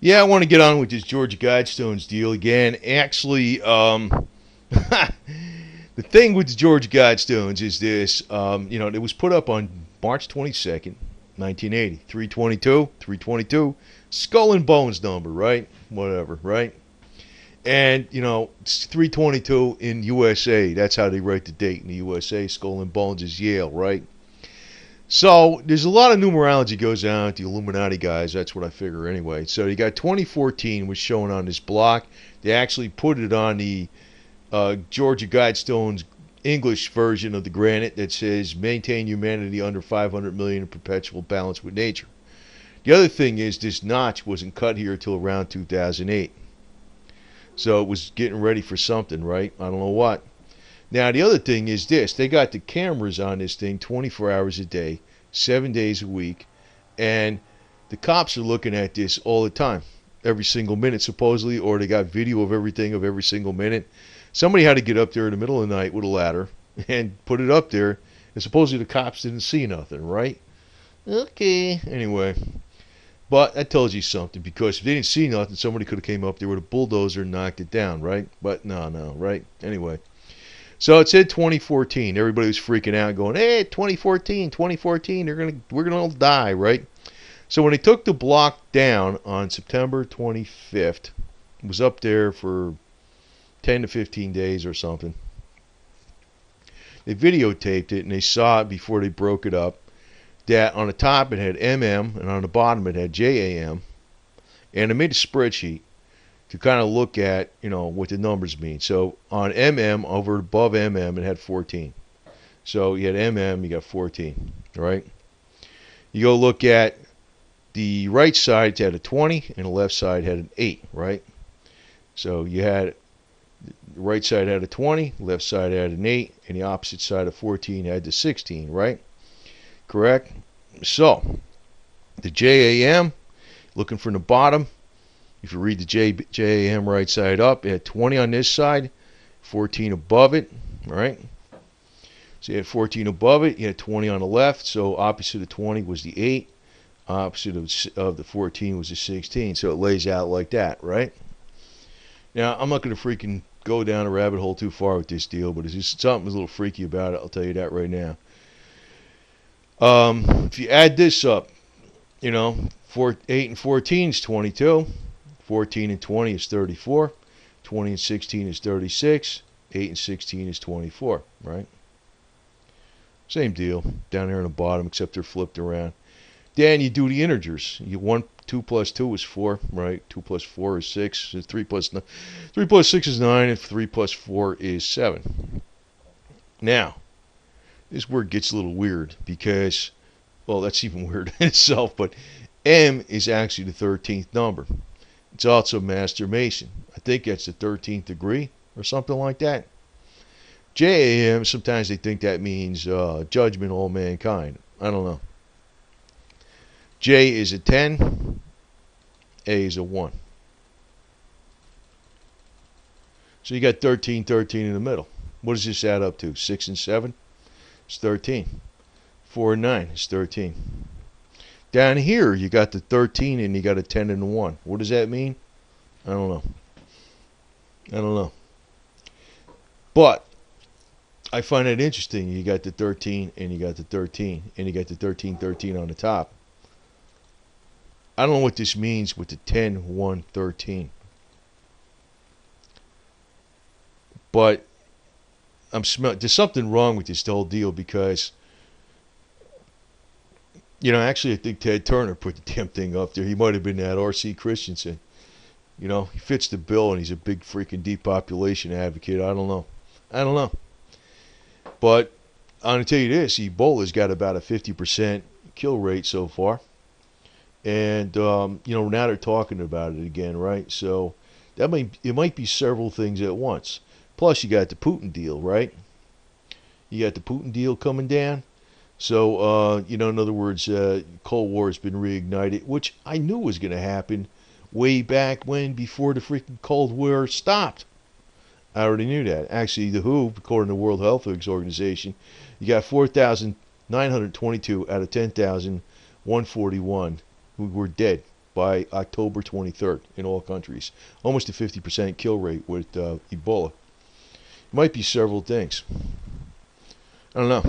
Yeah, I want to get on with this Georgia Guidestones deal again. Actually, the thing with the Georgia Guidestones is this. It was put up on March 22nd, 1980. 322, 322, skull and bones number, right? Whatever, right? And, it's 322 in USA. That's how they write the date in the USA. Skull and bones is Yale, right? So there's a lot of numerology goes on with the Illuminati guys. That's what I figure anyway. So you got 2014 was shown on this block. They actually put it on the Georgia Guidestones English version of the granite that says maintain humanity under 500 million in perpetual balance with nature. The other thing is this notch wasn't cut here until around 2008. So it was getting ready for something, right? I don't know what. Now, the other thing is this. They got the cameras on this thing 24 hours a day, 7 days a week, and the cops are looking at this all the time, every single minute, supposedly, or they got video of everything of every single minute. Somebody had to get up there in the middle of the night with a ladder and put it up there, and supposedly the cops didn't see nothing, right? Okay, anyway. But that tells you something, because if they didn't see nothing, somebody could have came up there with a bulldozer and knocked it down, right? But no, right? Anyway. So it said 2014. Everybody was freaking out, going, "Hey, 2014, 2014. We're gonna all die, right?" So when they took the block down on September 25th, it was up there for 10 to 15 days or something. They videotaped it and they saw it before they broke it up. That on the top it had MM and on the bottom it had JAM, and they made a spreadsheet to kind of look at, what the numbers mean. So on MM, over above MM, it had 14. So you had MM, you got 14, right? You go look at the right side, it had a 20, and the left side had an 8, right? So you had, the right side had a 20, left side had an 8, and the opposite side of 14 had the 16, right? Correct? So, the JAM, looking from the bottom, if you read the JAM right side up, it had 20 on this side, 14 above it, right? So you had 14 above it, you had 20 on the left, so opposite of 20 was the 8, opposite of the 14 was the 16, so it lays out like that, right? Now, I'm not going to freaking go down a rabbit hole too far with this deal, but it's just something a little freaky about it, I'll tell you that right now. If you add this up, 8 and 14 is 22. 14 and 20 is 34. 20 and 16 is 36. 8 and 16 is 24, right? Same deal down here on the bottom, except they're flipped around. Then you do the integers. 2 plus 2 is 4, right? 2 plus 4 is 6. 3 plus 6 is 9, and 3 plus 4 is 7. Now, this is where it gets a little weird, because, well, that's even weird in itself, but M is actually the 13th number. It's also Master Mason. I think that's the 13th degree or something like that. JAM, sometimes they think that means judgment all mankind. I don't know. J is a 10. A is a 1. So you got 13, 13 in the middle. What does this add up to? 6 and 7? It's 13. 4 and 9 is 13. Down here, you got the 13 and you got a 10 and a 1. What does that mean? I don't know. But I find it interesting. You got the 13 and you got the 13 and you got the 13, 13 on the top. I don't know what this means with the 10, 1, 13. But there's something wrong with this whole deal, because actually I think Ted Turner put the damn thing up there. He might have been that R.C. Christensen. He fits the bill, and he's a big freaking depopulation advocate. I don't know. But I'm going to tell you this, Ebola's got about a 50% kill rate so far. And, now they're talking about it again, right? So it might be several things at once. Plus, you got the Putin deal, right? You got the Putin deal coming down. So, in other words, Cold War has been reignited, which I knew was going to happen way back before the freaking Cold War stopped. I already knew that. Actually, the WHO, according to the World Health Organization, you got 4,922 out of 10,141 who were dead by October 23rd in all countries. Almost a 50% kill rate with Ebola. It might be several things. I don't know.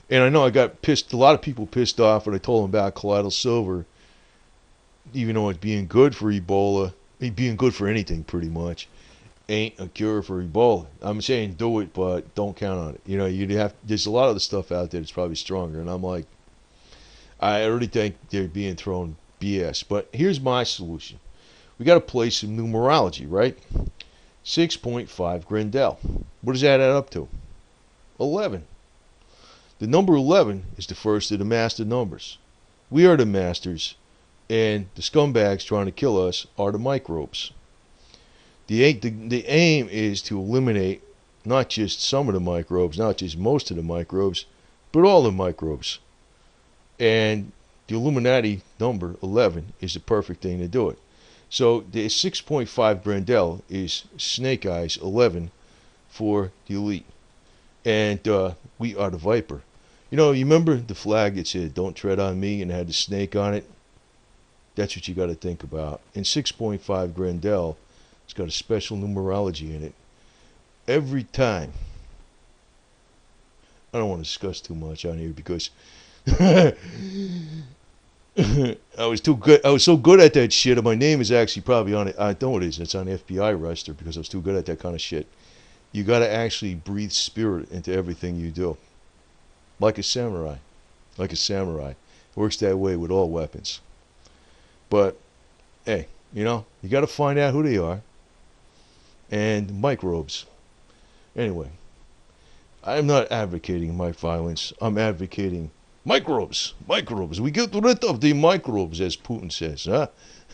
And I know I got pissed. A lot of people pissed off when I told them about colloidal silver, even though it's being good for Ebola, being good for anything pretty much, ain't a cure for Ebola. I'm saying do it, but don't count on it. You know, you'd have. There's a lot of the stuff out there that's probably stronger, and I'm like, I already think they're being thrown BS. But here's my solution. We got to play some numerology, right? 6.5 Grendel. What does that add up to? 11. The number 11 is the first of the master numbers. We are the masters, and the scumbags trying to kill us are the microbes. The aim is to eliminate not just some of the microbes, not just most of the microbes, but all the microbes. And the Illuminati number 11 is the perfect thing to do it. So the 6.5 Grendel is Snake Eyes 11 for the elite. And we are the Viper. You know, you remember the flag that said, "Don't tread on me," and it had the snake on it? That's what you got to think about. And 6.5 Grendel, it's got a special numerology in it. Every time, I don't want to discuss too much on here because I was too good. I was so good at that shit. And my name is actually probably on it. I know it is. It's on the FBI register because I was too good at that kind of shit. You got to actually breathe spirit into everything you do, like a samurai. Like a samurai, it works that way with all weapons. But hey, you know, you got to find out who they are. And microbes. Anyway, I'm not advocating my violence. I'm advocating microbes. Microbes. We get rid of the microbes, as Putin says. Huh?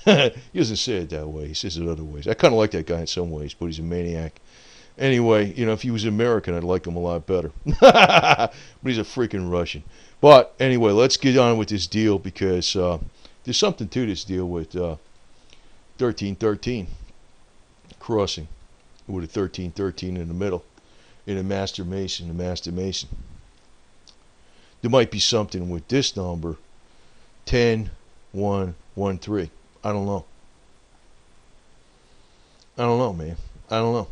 He doesn't say it that way. He says it other ways. I kind of like that guy in some ways, but he's a maniac. Anyway, you know, if he was American, I'd like him a lot better. But he's a freaking Russian. But anyway, let's get on with this deal because there's something to this deal with 1313 crossing with a 1313 in the middle in a Master Mason, There might be something with this number 10113. I don't know. I don't know, man. I don't know.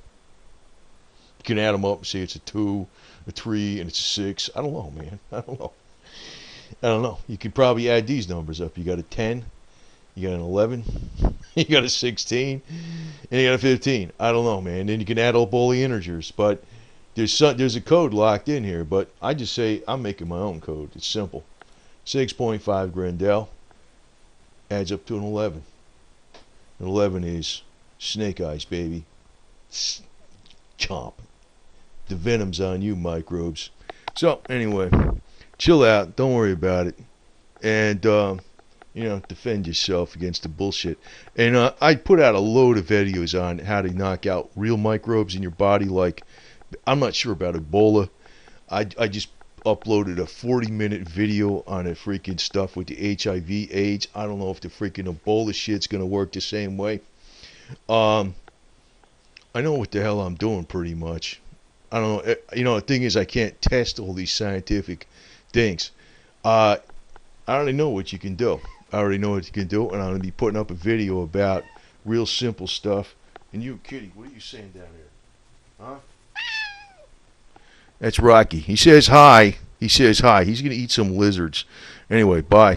You can add them up and say it's a 2, a 3, and it's a 6. I don't know, man. I don't know. I don't know. You could probably add these numbers up. You got a 10, you got an 11, you got a 16, and you got a 15. I don't know, man. Then you can add up all the integers. But there's a code locked in here. But I just say I'm making my own code. It's simple. 6.5 Grendel adds up to an 11. An 11 is Snake Eyes, baby. Chomp. The venom's on you, microbes. So, anyway, chill out. Don't worry about it. And, you know, defend yourself against the bullshit. And I put out a load of videos on how to knock out real microbes in your body. Like, I'm not sure about Ebola. I just uploaded a 40-minute video on the freaking stuff with the HIV AIDS. I don't know if the freaking Ebola shit's going to work the same way. I know what the hell I'm doing pretty much. I don't know. You know, the thing is I can't test all these scientific things. I already know what you can do. I already know what you can do, and I'm going to be putting up a video about real simple stuff. And you, kitty, what are you saying down here? Huh? That's Rocky. He says hi. He says hi. He's going to eat some lizards. Anyway, bye.